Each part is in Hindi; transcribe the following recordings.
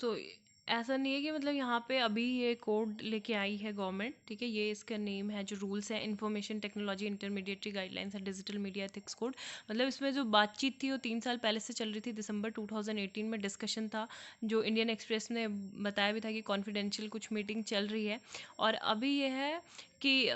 तो ऐसा नहीं है कि मतलब यहाँ पे अभी ये कोड लेके आई है गवर्नमेंट, ठीक है, ये इसका नेम है, जो रूल्स है information technology intermediary guidelines and digital media ethics code. मतलब इसमें जो बातचीत थी वो 3 साल पहले से चल रही थी, दिसंबर 2018 में डिस्कशन था, जो इंडियन एक्सप्रेस ने बताया भी था कि कॉन्फिडेंशियल कुछ मीटिंग चल रही है। और अभी ये है कि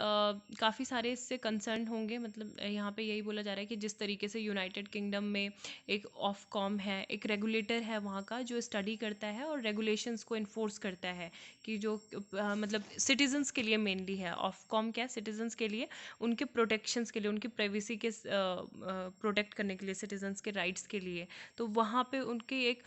काफ़ी सारे इससे कंसर्न होंगे। मतलब यहाँ पे यही बोला जा रहा है कि जिस तरीके से यूनाइटेड किंगडम में एक ऑफकॉम है, एक रेगुलेटर है वहाँ का, जो स्टडी करता है और रेगुलेशंस को इन्फोर्स करता है, कि जो मतलब सिटीजन्स के लिए मेनली है। ऑफकॉम क्या है, सिटीजन्स के लिए, उनके प्रोटेक्शंस के लिए, उनकी प्राइवेसी के प्रोटेक्ट करने के लिए, सिटीजन्स के राइट्स के लिए। तो वहाँ पे उनकी एक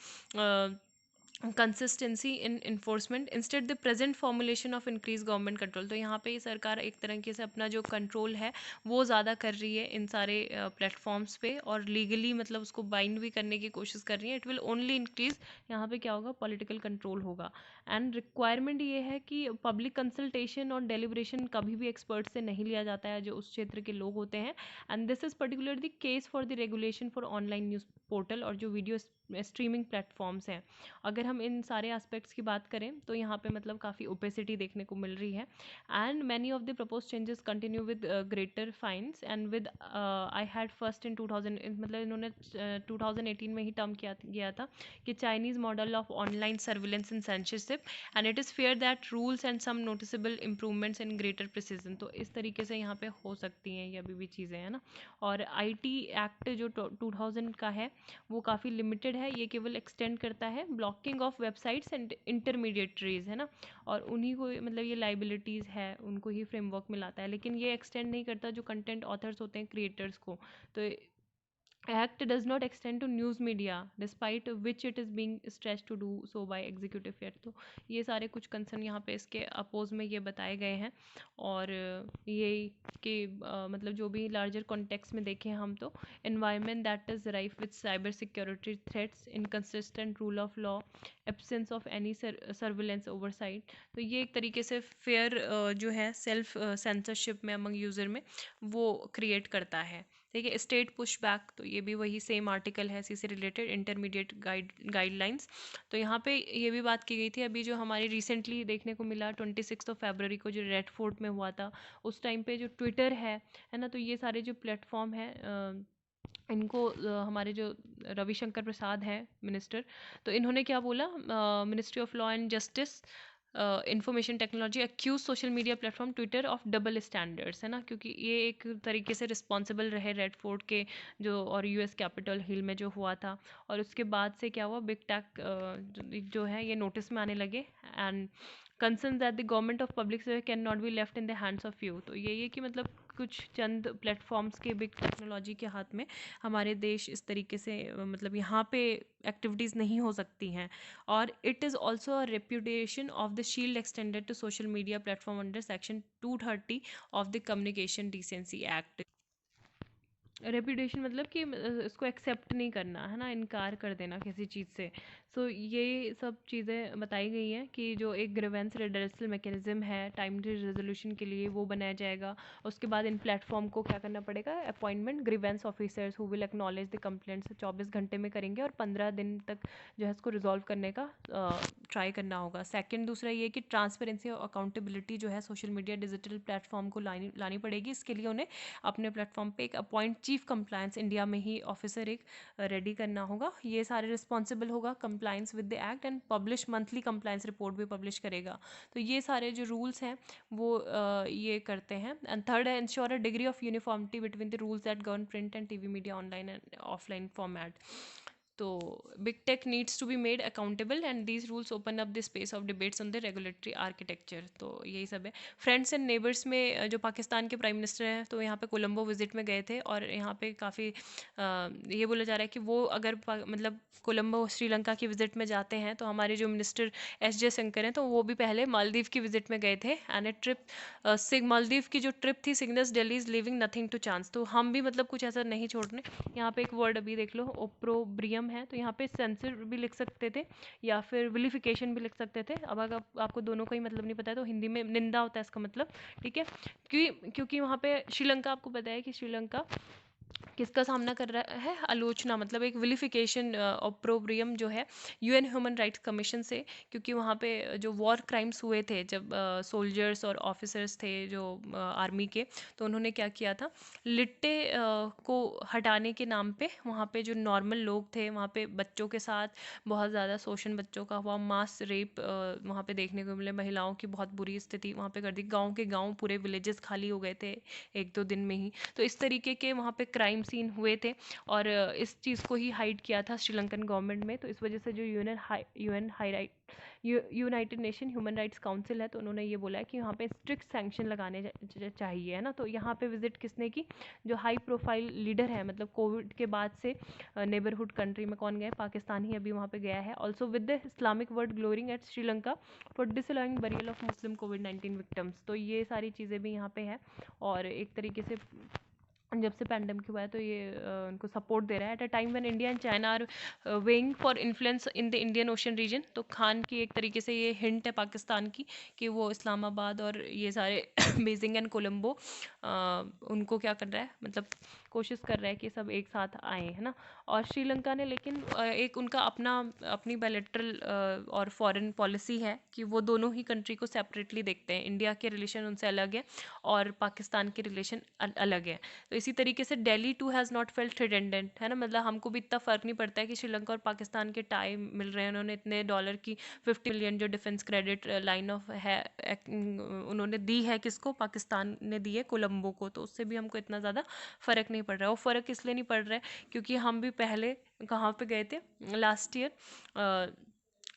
consistency in enforcement instead the present formulation of increase government control. तो यहाँ पे सरकार एक तरीके से अपना जो कंट्रोल है वो ज़्यादा कर रही है इन सारे प्लेटफॉर्म्स पे, और लीगली मतलब उसको बाइंड भी करने की कोशिश कर रही है। इट विल ओनली इंक्रीज, यहाँ पे क्या होगा, पॉलिटिकल कंट्रोल होगा। एंड रिक्वायरमेंट ये है कि पब्लिक कंसल्टेशन और डेलिब्रेशन कभी भी एक्सपर्ट से नहीं लिया जाता है, जो उस क्षेत्र के लोग होते हैं। And this is particular the case for the regulation for online news portal और जो वीडियो स्ट्रीमिंग प्लेटफॉर्म्स हैं। अगर हम इन सारे एस्पेक्ट्स की बात करें तो यहाँ पे मतलब काफ़ी ओपेसिटी देखने को मिल रही है। And many of the propose changes continue with greater fines and with I had first in 2000, मतलब इन्होंने 2018 में ही टर्म किया गया था कि Chinese model of online surveillance and censorship, and it is fair that rules and some noticeable improvements in greater precision. तो इस तरीके से यहाँ पे हो सकती हैं ये अभी भी चीज़ें, है ना। और आईटी एक्ट जो 2000 का है वो काफ़ी लिमिटेड है, ये केवल एक्सटेंड करता है blocking of websites and intermediaries, है ना, और उन्हीं को मतलब ये लाइबिलिटीज़ है उनको ही फ्रेमवर्क में लाता है, लेकिन ये एक्सटेंड नहीं करता जो कंटेंट ऑथर्स होते हैं, क्रिएटर्स को। तो Act does not extend to news media despite which it is being stretched to do so by executive yet। तो ये सारे कुछ कंसर्न यहाँ पे इसके अपोज में ये बताए गए हैं। और ये कि मतलब जो भी लार्जर कॉन्टेक्स्ट में देखें हम, तो environment that is rife with cyber security threats, inconsistent rule of law, absence of any surveillance oversight। तो ये एक तरीके से फेयर जो है सेल्फ सेंसरशिप में अमंग यूज़र में वो क्रिएट करता है। ठीक है, स्टेट पुश बैक, तो ये भी वही सेम आर्टिकल है इसी से रिलेटेड, इंटरमीडिएट गाइडलाइंस। तो यहाँ पे ये भी बात की गई थी, अभी जो हमारी रिसेंटली देखने को मिला 26 फरवरी को जो रेड फोर्ट में हुआ था, उस टाइम पे जो ट्विटर है ना, तो ये सारे जो प्लेटफॉर्म है इनको हमारे जो रविशंकर प्रसाद हैं मिनिस्टर, तो इन्होंने क्या बोला, ministry of law and justice information technology accuse social media platform Twitter of double standards, है ना, क्योंकि ये एक तरीके से रिस्पॉन्सिबल रहे रेड फोर्ट के जो और यूएस कैपिटल हिल में जो हुआ था। और उसके बाद से क्या हुआ, बिग टेक जो है ये नोटिस में आने लगे, and concern that the government of public service can not be left in the hands of you. तो ये कि मतलब कुछ चंद प्लेटफॉर्म्स के बिग टेक्नोलॉजी के हाथ में हमारे देश इस तरीके से मतलब यहाँ पे एक्टिविटीज़ नहीं हो सकती हैं। और it is also a reputation of the shield extended to social media platform under section 230 of the communication decency act. Reputation मतलब कि इसको एक्सेप्ट नहीं करना, है ना, इनकार कर देना किसी चीज़ से। सो ये सब चीज़ें बताई गई हैं कि जो एक ग्रीवेंस रिडर्सल मैकेनिज्म है टाइमली रेजोल्यूशन के लिए वो बनाया जाएगा। उसके बाद इन प्लेटफॉर्म को क्या करना पड़ेगा, appointment grievance officers who will acknowledge the complaints 24 घंटे में करेंगे, और 15 दिन तक जो है इसको रिजॉल्व करने का ट्राई करना होगा। सेकंड दूसरा ये कि ट्रांसपेरेंसी और अकाउंटेबिलिटी जो है सोशल मीडिया डिजिटल प्लेटफॉर्म को लानी पड़ेगी। इसके लिए उन्हें अपने प्लेटफॉर्म पे एक अपॉइंट चीफ कंप्लायंस इंडिया में ही ऑफिसर एक रेडी करना होगा। ये सारे रिस्पॉन्सिबल होगा compliance with the act, and publish monthly compliance report भी पब्लिश करेगा। तो ये सारे जो रूल्स हैं वो ये करते हैं। एंड थर्ड है ensure a degree of uniformity between the rules that govern print and TV media online and offline format. तो big tech needs to be made accountable and these rules open up the space of debates on the regulatory architecture. तो यही सब है। फ्रेंड्स एंड नेबर्स में जो पाकिस्तान के प्राइम मिनिस्टर हैं तो यहाँ पे कोलंबो विजिट में गए थे, और यहाँ पे काफ़ी ये बोला जा रहा है कि वो अगर मतलब कोलंबो श्रीलंका की विजिट में जाते हैं तो हमारे जो मिनिस्टर एस जयशंकर हैं तो वो भी पहले मालदीव की विजिट में गए थे। एंड ए ट्रिप मालदीव की जो ट्रिप थी signals Delhi is leaving nothing to chance. तो हम भी मतलब कुछ ऐसा नहीं छोड़ रहे। यहाँ पे एक वर्ड अभी देख लो, ओप्रोब्रियम है, तो यहाँ पे सेंसर भी लिख सकते थे या फिर विलिफिकेशन भी लिख सकते थे। अब अगर आपको दोनों का ही मतलब नहीं पता है तो हिंदी में निंदा होता है इसका मतलब, ठीक है। क्योंकि वहाँ पे श्रीलंका, आपको पता है कि श्रीलंका किसका सामना कर रहा है? आलोचना, मतलब एक विलिफिकेशन ऑप्रोब्रियम जो है यूएन ह्यूमन राइट्स कमीशन से, क्योंकि वहाँ पे जो वॉर क्राइम्स हुए थे जब सोल्जर्स और ऑफिसर्स थे जो आर्मी के, तो उन्होंने क्या किया था, लिट्टे को हटाने के नाम पे वहाँ पे जो नॉर्मल लोग थे, वहाँ पे बच्चों के साथ बहुत ज़्यादा शोषण बच्चों का हुआ, मास रेप वहाँ पे देखने को मिले, महिलाओं की बहुत बुरी स्थिति वहाँ पे कर दी, गाँव के गाँव पूरे विलेजेस खाली हो गए थे 1-2 दिन में ही। तो इस तरीके के वहाँ पे क्राइम सीन हुए थे, और इस चीज़ को ही हाइड किया था श्रीलंकन गवर्नमेंट में। तो इस वजह से जो United nation human rights council है, तो उन्होंने ये बोला है कि यहाँ पे स्ट्रिक्ट सैंक्शन लगाने चाहिए, है ना। तो यहाँ पे विजिट किसने की, जो हाई प्रोफाइल लीडर है, मतलब कोविड के बाद से नेबरहुड कंट्री में कौन गया, पाकिस्तान ही अभी वहाँ पे गया है। Also with the Islamic world glowering at Sri Lanka for disallowing burial of Muslim कोविड-19 विक्टिम्स। तो ये सारी चीज़ें भी यहाँ पे है, और एक तरीके से जब से पैंडमिक हुआ है तो ये उनको सपोर्ट दे रहा है at a time when India and China are vying for influence in the Indian Ocean region. तो खान की एक तरीके से ये हिंट है पाकिस्तान की कि वो इस्लामाबाद और ये सारे बीजिंग एंड कोलंबो उनको क्या कर रहा है, मतलब कोशिश कर रहा है कि सब एक साथ आए, है ना। और श्रीलंका ने लेकिन एक उनका अपनी बायलैटरल और फॉरेन पॉलिसी है कि वो दोनों ही कंट्री को सेपरेटली देखते हैं, इंडिया के रिलेशन उनसे अलग है और पाकिस्तान के रिलेशन अलग है। तो इसी तरीके से Delhi too has not felt redundant, है ना, मतलब हमको भी इतना फ़र्क नहीं पड़ता है कि श्रीलंका और पाकिस्तान के टाई मिल रहे हैं, उन्होंने इतने डॉलर की 50 मिलियन जो डिफेंस क्रेडिट लाइन ऑफ है उन्होंने दी है, किसको, पाकिस्तान ने दी है कोलंबो को। तो उससे भी हमको इतना ज़्यादा फ़र्क नहीं पड़ रहा है। वो फ़र्क इसलिए नहीं पड़ रहा है क्योंकि हम भी पहले कहाँ पे गए थे, last year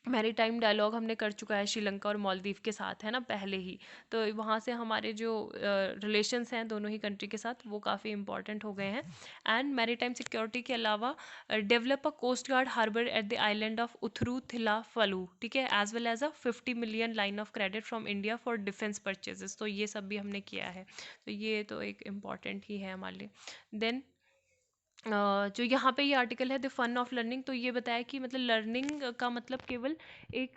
maritime dialogue हमने कर चुका है श्रीलंका और मालदीव के साथ, है ना, पहले ही। तो वहाँ से हमारे जो रिलेशंस हैं दोनों ही कंट्री के साथ वो काफ़ी इंपॉर्टेंट हो गए हैं। एंड मैरी टाइम सिक्योरिटी के अलावा develop a coast guard harbour at the island of Uthuru Thila Falhu, ठीक है, as well as a 50 million line of credit from India for defence purchases. तो ये सब भी हमने किया है, तो ये तो एक इम्पॉर्टेंट ही है हमारे लिए। देन जो यहाँ पे ये आर्टिकल है द फन ऑफ लर्निंग, तो ये बताया कि मतलब लर्निंग का मतलब केवल एक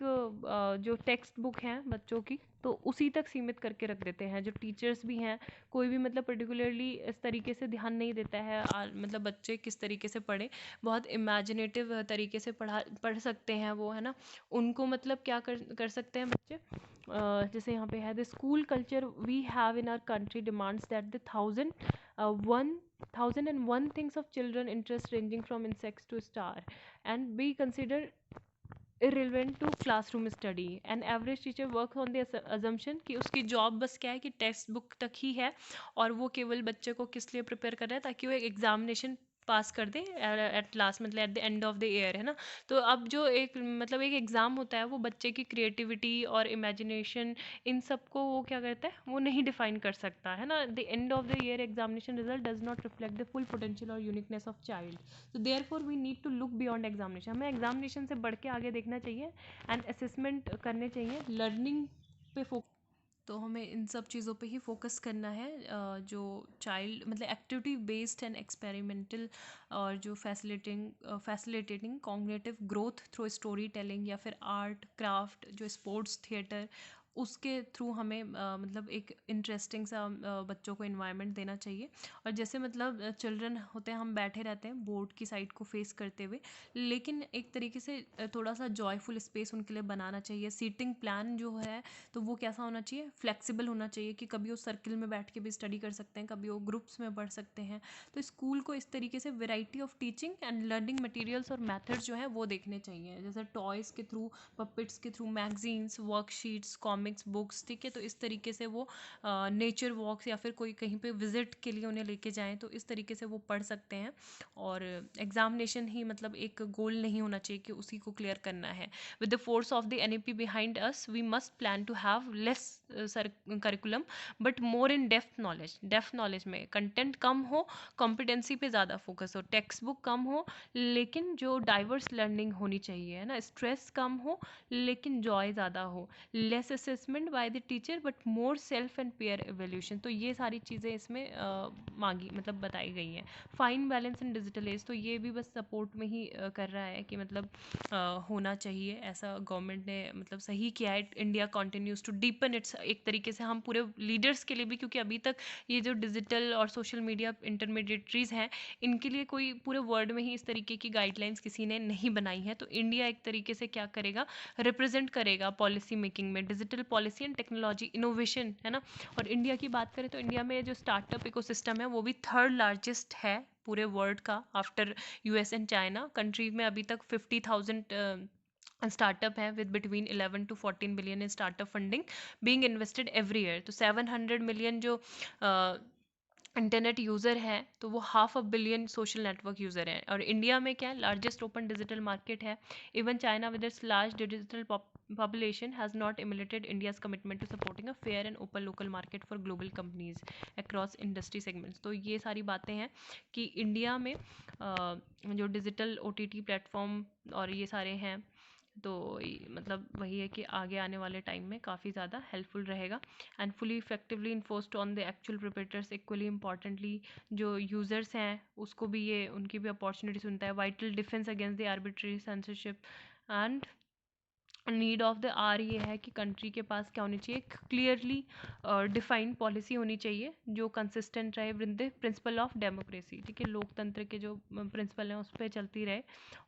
जो टेक्स्ट बुक हैं बच्चों की, तो उसी तक सीमित करके रख देते हैं। जो टीचर्स भी हैं, कोई भी मतलब पर्टिकुलरली इस तरीके से ध्यान नहीं देता है मतलब बच्चे किस तरीके से पढ़े, बहुत इमेजिनेटिव तरीके से पढ़ सकते हैं वो, है ना। उनको मतलब क्या कर सकते हैं बच्चे, जैसे यहाँ पे है the school culture we have in our country demands that the 1001 things of children interest ranging from insects to star and be considered irrelevant to classroom study. An average teacher works on the assumption कि उसकी जॉब बस क्या है कि टेक्स्ट बुक तक ही है, और वो केवल बच्चे को किस लिए प्रिपेयर कर रहा है, ताकि वो एक एग्जामिनेशन पास कर दे एट लास्ट, मतलब at the end of the year, है ना। तो अब जो एक मतलब एक एग्ज़ाम होता है वो बच्चे की क्रिएटिविटी और इमेजिनेशन, इन सब को वो क्या करता है, वो नहीं डिफाइन कर सकता, है ना। The end of the year examination result does not reflect the full potential और यूनिकनेस ऑफ चाइल्ड। तो therefore we need to look beyond examination, हमें एग्जामिनेशन से बढ़ के आगे देखना चाहिए एंड असेसमेंट करने चाहिए, लर्निंग पे फोकस। तो हमें इन सब चीज़ों पे ही फोकस करना है, जो चाइल्ड मतलब एक्टिविटी बेस्ड एंड एक्सपेरिमेंटल, और जो facilitating cognitive growth through story telling या फिर आर्ट क्राफ्ट, जो स्पोर्ट्स थिएटर, उसके थ्रू हमें मतलब एक इंटरेस्टिंग सा बच्चों को इन्वायरमेंट देना चाहिए। और जैसे मतलब चिल्ड्रन होते हैं, हम बैठे रहते हैं बोर्ड की साइड को फेस करते हुए, लेकिन एक तरीके से थोड़ा सा जॉयफुल स्पेस उनके लिए बनाना चाहिए। सीटिंग प्लान जो है तो वो कैसा होना चाहिए, फ्लेक्सिबल होना चाहिए कि कभी वो सर्किल में बैठ के भी स्टडी कर सकते हैं, कभी वो ग्रुप्स में पढ़ सकते हैं। तो स्कूल को इस तरीके से variety of teaching and learning materials और मेथड्स जो हैं वो देखने चाहिए, जैसे टॉयज़ के थ्रू, पपेट्स के through, magazines, worksheets, comics books, ठीक है। तो इस तरीके से वो नेचर वॉक्स या फिर कोई कहीं पे विजिट के लिए उन्हें लेके जाएं, तो इस तरीके से वो पढ़ सकते हैं। और एग्जामिनेशन ही मतलब एक गोल नहीं होना चाहिए कि उसी को क्लियर करना है। With the force of the NEP behind us, we must plan to have less curriculum but more in depth knowledge. Depth knowledge में कंटेंट कम हो, कॉम्पिटेंसी पे ज़्यादा फोकस हो, टेक्स्ट बुक कम हो लेकिन जो डाइवर्स लर्निंग होनी चाहिए, है ना, स्ट्रेस कम हो लेकिन जॉय ज़्यादा हो, less assessment by the teacher but more self and pair evaluation. तो ये सारी चीज़ें इसमें मांगी मतलब बताई गई हैं। फाइन बैलेंस इन डिजिटल एज, तो ये भी बस सपोर्ट में ही कर रहा है कि मतलब होना चाहिए ऐसा। गवर्नमेंट ने मतलब सही किया है। India continues to deepen its, एक तरीके से हम पूरे लीडर्स के लिए भी, क्योंकि अभी तक ये जो डिजिटल और सोशल मीडिया इंटरमीडिएटरीज हैं, इनके लिए कोई पूरे वर्ल्ड में ही इस तरीके की गाइडलाइंस किसी ने नहीं बनाई है। तो इंडिया एक तरीके से क्या करेगा, रिप्रेजेंट करेगा पॉलिसी मेकिंग में digital policy and technology innovation, है ना। और इंडिया की बात करें तो इंडिया में जो स्टार्टअप इकोसिस्टम है वो भी थर्ड लार्जेस्ट है पूरे वर्ल्ड का, after US and China. Country में अभी तक 50,000 स्टार्टअप है with between 11 to 14 billion in startup funding being invested every year. तो 700 मिलियन जो इंटरनेट यूज़र है, तो वो 500 मिलियन सोशल नेटवर्क यूज़र हैं। और इंडिया में क्या है, लार्जेस्ट ओपन डिजिटल मार्केट है। Even China with its large digital population has not emulated India's commitment to supporting a fair and open local market for global companies across industry segments। तो ये सारी बातें हैं कि इंडिया में जो डिजिटल OTT प्लेटफॉर्म और ये सारे हैं, तो मतलब वही है कि आगे आने वाले टाइम में काफ़ी ज़्यादा हेल्पफुल रहेगा। And fully effectively enforced on the actual perpetrators, equally importantly जो यूज़र्स हैं उसको भी ये, उनकी भी अपॉर्चुनिटी सुनता है। Vital defence against the arbitrary censorship and need of the hour ये है कि कंट्री के पास क्या होनी चाहिए, क्लियरली डिफाइंड पॉलिसी होनी चाहिए जो कंसिस्टेंट रहे with the principle of democracy. ठीक है, लोकतंत्र के जो प्रिंसिपल हैं उस पर चलती रहे।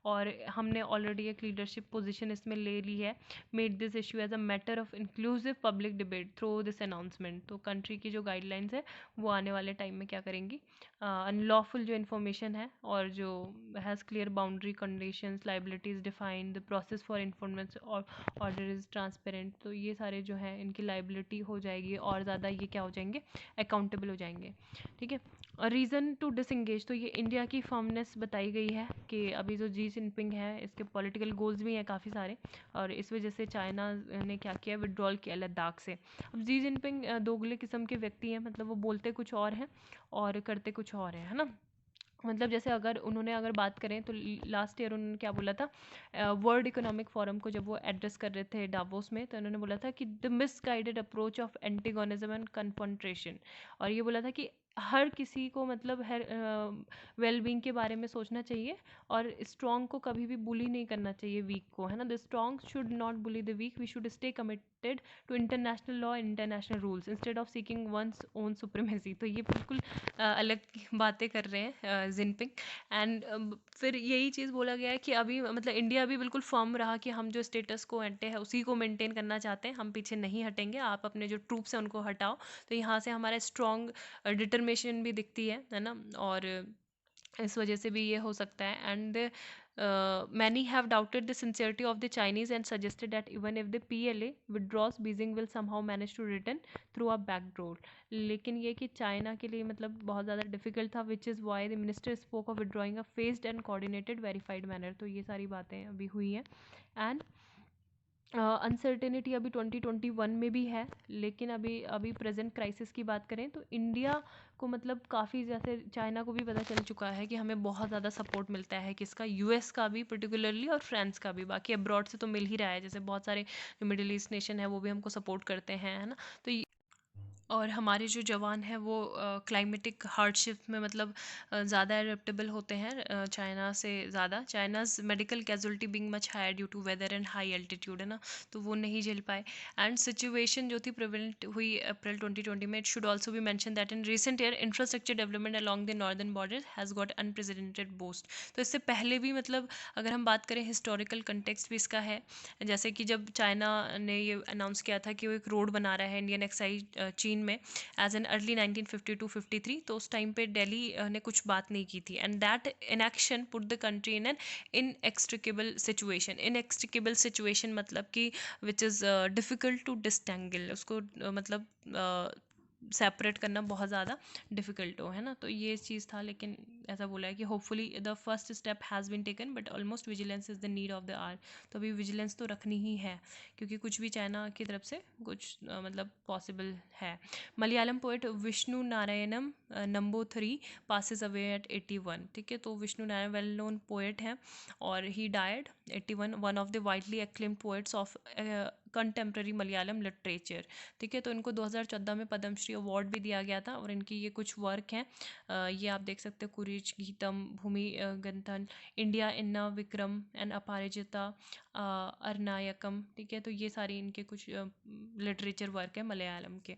और हमने ऑलरेडी एक लीडरशिप पोजीशन इसमें ले ली है। Made this issue as a matter of inclusive public debate through this announcement. तो कंट्री की जो गाइडलाइंस है वो आने वाले टाइम में क्या करेंगी, अनलॉफुल जो इन्फॉर्मेशन है और जो has clear boundary conditions, liabilities defined, the process for informants और ऑर्डर इज़ ट्रांसपेरेंट। तो ये सारे जो हैं इनकी लाइबिलिटी हो जाएगी और ज़्यादा ये क्या हो जाएंगे, अकाउंटेबल हो जाएंगे। ठीक है, और रीज़न टू डिसंगेज, तो ये इंडिया की फर्मनेस बताई गई है कि अभी जो जी जिनपिंग है इसके पॉलिटिकल गोल्स भी हैं काफ़ी सारे, और इस वजह से चाइना ने क्या किया, विड्रॉल किया लद्दाख से। अब जी जिनपिंग दोगले किस्म के व्यक्ति हैं, मतलब वो बोलते कुछ और हैं और करते कुछ और हैं, है ना। मतलब जैसे अगर बात करें तो लास्ट ईयर उन्होंने क्या बोला था, वर्ल्ड इकोनॉमिक फोरम को जब वो एड्रेस कर रहे थे डावोस में, तो उन्होंने बोला था कि the misguided approach of antagonism and confrontation. और ये बोला था कि हर किसी को मतलब हर वेलबींग के बारे में सोचना चाहिए, और स्ट्रॉन्ग को कभी भी बुली नहीं करना चाहिए वीक को, है ना। The strong should not bully the weak, we should stay committed to international law, international rules instead of seeking one's own supremacy. तो ये बिल्कुल अलग बातें कर रहे हैं जिनपिंग। एंड फिर यही चीज़ बोला गया है कि अभी मतलब इंडिया अभी बिल्कुल फर्म रहा कि हम जो स्टेटस को एंटे है उसी को मेंटेन करना चाहते हैं, हम पीछे नहीं हटेंगे, आप अपने जो ट्रूप्स हैं उनको हटाओ। तो यहाँ से हमारा स्ट्रॉन्ग डिटर्मिनेशन भी दिखती है ना। और इस वजह से भी ये हो सकता है। And many have doubted the sincerity of the Chinese and suggested that even if the PLA withdraws, Beijing will somehow manage to return through a back door। लेकिन ये कि चाइना के लिए मतलब बहुत ज़्यादा डिफिकल्ट था, which is why the minister spoke of withdrawing a phased and coordinated verified manner। तो ये सारी बातें अभी हुई हैं। एंड अनसर्टेनिटी अभी 2021 में भी है, लेकिन अभी अभी प्रेजेंट क्राइसिस की बात करें तो इंडिया को मतलब काफ़ी, जैसे चाइना को भी पता चल चुका है कि हमें बहुत ज़्यादा सपोर्ट मिलता है, किसका, यूएस का भी पर्टिकुलरली और फ्रांस का भी, बाकी अब्रॉड से तो मिल ही रहा है, जैसे बहुत सारे जो मिडिल ईस्ट नेशन है वो भी हमको सपोर्ट करते हैं, है ना। तो और हमारे जो जवान हैं वो क्लाइमेटिक हार्डशिप में मतलब ज़्यादा एडेप्टेबल होते हैं चाइना से ज़्यादा। China's medical casualty being much higher due to weather and high altitude, है ना, तो वो नहीं झेल पाए। एंड सिचुएशन जो थी प्रिवेलेंट हुई अप्रैल 2020 में, it should also be mention that in recent year infrastructure development along the northern border has got unprecedented boost. तो इससे पहले भी मतलब अगर हम बात करें हिस्टोरिकल कंटेक्स्ट भी इसका है, जैसे कि जब चाइना ने ये अनाउंस किया था कि वो एक रोड बना रहा है इंडियन एक्साइज चीन में एज एन अर्ली 1952-53, तो उस टाइम पे दिल्ली ने कुछ बात नहीं की थी। And that inaction put the country in an inextricable situation. Inextricable situation मतलब कि which is difficult to disentangle, उसको मतलब सेपरेट करना बहुत ज़्यादा डिफ़िकल्ट हो, है ना। तो ये चीज़ था, लेकिन ऐसा बोला है कि hopefully the first step has been taken but almost vigilance is the need of the hour. तो अभी विजिलेंस तो रखनी ही है, क्योंकि कुछ भी चाइना की तरफ से कुछ मतलब पॉसिबल है। Malayalam poet Vishnu Narayanan Namboothiri passes away at 81। ठीक है, तो Vishnu Narayan well known poet हैं और he died 81, one of the widely acclaimed poets of contemporary Malayalam literature. ठीक है, तो इनको 2014 में पद्मश्री अवार्ड भी दिया गया था, और इनकी ये कुछ वर्क हैं, ये आप देख सकते हो, कुरिच गीतम, भूमि गंथन, इंडिया इन्ना विक्रम एंड अपराजिता, अरनायकम। ठीक है, तो ये सारी इनके कुछ लिटरेचर वर्क है मलयालम के।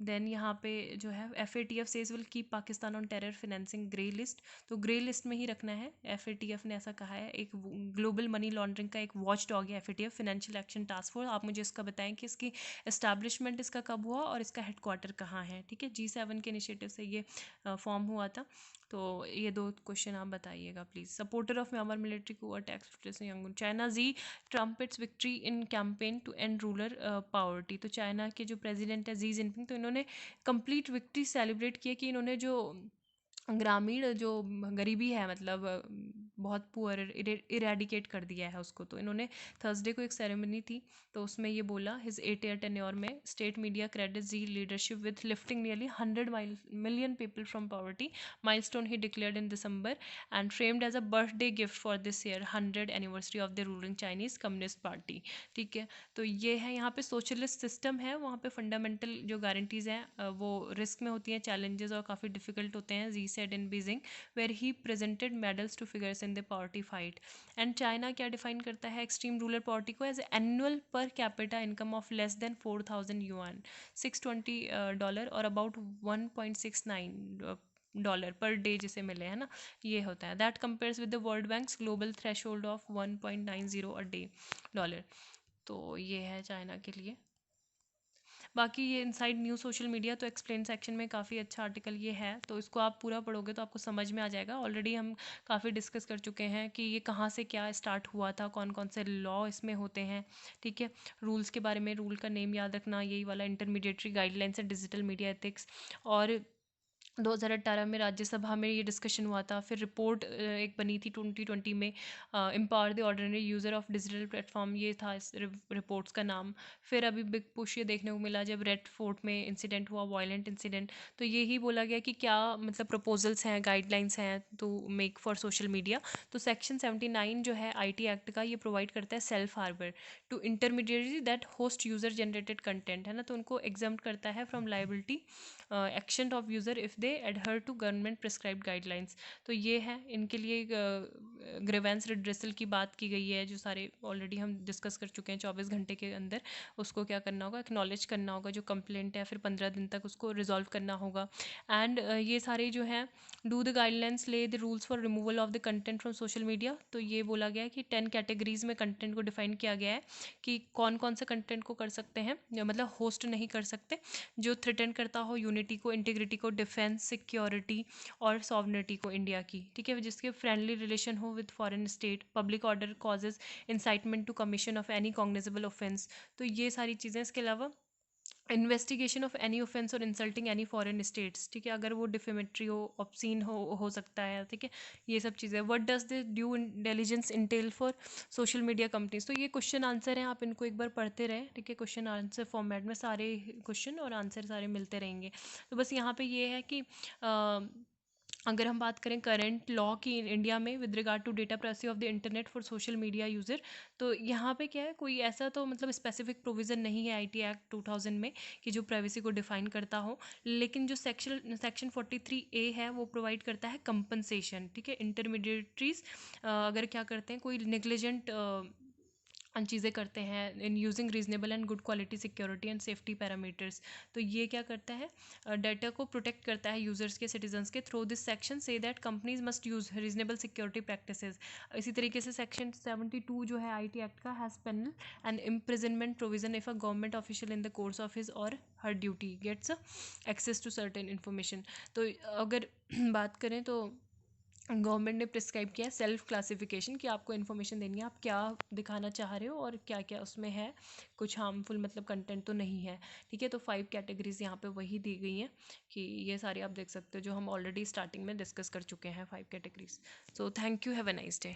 देन यहाँ पे जो है FATF says will keep Pakistan on terror financing grey list, तो ग्रे लिस्ट में ही रखना है। FATF ने ऐसा कहा है, एक ग्लोबल मनी लॉन्ड्रिंग का एक वॉच डॉग है FATF, financial action task force. आप मुझे इसका बताएं कि इसकी एस्टैब्लिशमेंट इसका कब हुआ और इसका हेडक्वार्टर कहाँ है। ठीक है, G7 के इनिशिएटिव से ये फॉर्म हुआ था। तो ये 2 क्वेश्चन आप बताइएगा please. Supporter of Myanmar military coup attacks Yangon, China Xi trumpets victory in campaign to end rural poverty. तो चाइना के जो प्रेसिडेंट है जी जिनपिंग, तो इन्होंने कंप्लीट विक्ट्री सेलिब्रेट किया कि इन्होंने जो ग्रामीण जो गरीबी है, मतलब बहुत पुअर इरेडिकेट कर दिया है उसको। तो इन्होंने थर्सडे को एक सेरेमनी थी, तो उसमें ये बोला, हिज 8 ईयर टेन्योर में state media credit Xi leadership with lifting nearly 100 million people from poverty, milestone he declared in December and framed as a birthday gift for this year 100 anniversary of the ruling Chinese Communist Party. ठीक है, तो ये है, यहाँ पे सोशलिस्ट सिस्टम है, वहाँ पे फंडामेंटल जो गारंटीज़ हैं वो रिस्क में होती हैं, चैलेंजेस और काफ़ी डिफिकल्ट होते हैं। जी said in Beijing where he presented medals to figures in the poverty fight. And China क्या डिफाइन करता है एक्सट्रीम रूरल पॉवर्टी को, as annual per capita income of less than 4000 yuan, $620 और अबाउट 1.69 डॉलर पर डे जिसे मिले, है ना, ये होता है। That compares with the world banks global threshold of 1.90 a day dollar. तो ये है चाइना के लिए। बाकी ये इनसाइड न्यूज़ सोशल मीडिया, तो एक्सप्लेन सेक्शन में काफ़ी अच्छा आर्टिकल ये है, तो इसको आप पूरा पढ़ोगे तो आपको समझ में आ जाएगा। ऑलरेडी हम काफ़ी डिस्कस कर चुके हैं कि ये कहाँ से क्या स्टार्ट हुआ था, कौन कौन से लॉ इसमें होते हैं। ठीक है, रूल्स के बारे में, रूल का नेम याद रखना, यही वाला इंटरमीडिएटरी गाइडलाइंस है डिजिटल मीडिया एथिक्स। और 2018 में राज्यसभा में ये डिस्कशन हुआ था। फिर रिपोर्ट एक बनी थी 2020 में, empower the ordinary user of digital platform, ये था इस रिपोर्ट्स का नाम। फिर अभी बिग पुश ये देखने को मिला जब रेड फोर्ट में इंसिडेंट हुआ, वायलेंट इंसिडेंट, तो यही बोला गया कि क्या मतलब प्रपोजल्स हैं, गाइडलाइंस हैं to make for social media. तो सेक्शन 79 जो है IT एक्ट का, ये प्रोवाइड करता है self harbour to intermediary that host user generated content, है ना, तो उनको एग्जाम्प्ट करता है from liability action of user if they adhere to government prescribed guidelines. तो ये है इनके लिए ग्रीवेंस रिड्रेसल की बात की गई है, जो सारे ऑलरेडी हम डिस्कस कर चुके हैं। 24 घंटे के अंदर उसको क्या करना होगा, एक्नॉलेज करना होगा जो कंप्लेंट है, फिर 15 दिन तक उसको रिजॉल्व करना होगा। एंड ये सारे जो हैं, डू द गाइडलाइंस ले the rules for removal of the content from social media. तो ये बोला गया है कि 10 कैटेगरीज में कंटेंट को डिफाइन किया गया है कि कौन कौन से कंटेंट को कर सकते हैं, मतलब होस्ट नहीं कर सकते, जो थ्रेटन करता हो यूनिटी को, इंटीग्रिटी को, डिफेंस, सिक्योरिटी और सॉवरेनिटी को इंडिया की। ठीक है, जिसके फ्रेंडली रिलेशन हो with foreign state, public order causes, incitement to commission of any cognizable offence. तो ये सारी चीज़ें, इसके अलावा इन्वेस्टिगेशन ऑफ एनी ऑफेंस और इंसल्टिंग एनी फॉरेन स्टेट्स। ठीक है, अगर वो डिफेमेटरी हो, ऑब्सीन हो सकता है। ठीक है, ये सब चीज़ें। What does the due intelligence Intel for social media companies. तो ये क्वेश्चन आंसर हैं, आप इनको एक बार पढ़ते रहें। ठीक है, क्वेश्चन आंसर फॉर्मेट में सारे क्वेश्चन और आंसर सारे मिलते रहेंगे। तो बस यहाँ पे ये है कि अगर हम बात करें करंट लॉ की इंडिया में with regard to data privacy of the internet for social media user, तो यहाँ पे क्या है, कोई ऐसा तो मतलब स्पेसिफिक प्रोविज़न नहीं है IT एक्ट 2000 में कि जो प्राइवेसी को डिफाइन करता हो। लेकिन जो सेक्शन 43A है वो प्रोवाइड करता है कंपनसेशन। ठीक है, इंटरमीडिएटरीज अगर क्या करते हैं, कोई निग्लिजेंट चीज़ें करते हैं in using reasonable and good quality security and safety parameters, तो ये क्या करता है, डाटा को प्रोटेक्ट करता है यूजर्स के, सिटीजन्स के। थ्रू दिस सेक्शन से that companies must use reasonable security practices. इसी तरीके से सेक्शन 72 जो है IT एक्ट का has penal and imprisonment provision if a government official in the course of his or her duty gets access to certain information. तो अगर बात करें तो गवर्नमेंट ने प्रिस्क्राइब किया है सेल्फ क्लासिफिकेशन, कि आपको इन्फॉर्मेशन देनी है, आप क्या दिखाना चाह रहे हो और क्या क्या उसमें है, कुछ हार्मफुल मतलब कंटेंट तो नहीं है। ठीक है, तो 5 कैटेगरीज यहाँ पे वही दी गई हैं कि ये सारी आप देख सकते हो, जो हम ऑलरेडी स्टार्टिंग में डिस्कस कर चुके हैं 5 categories. So thank you, have a nice day.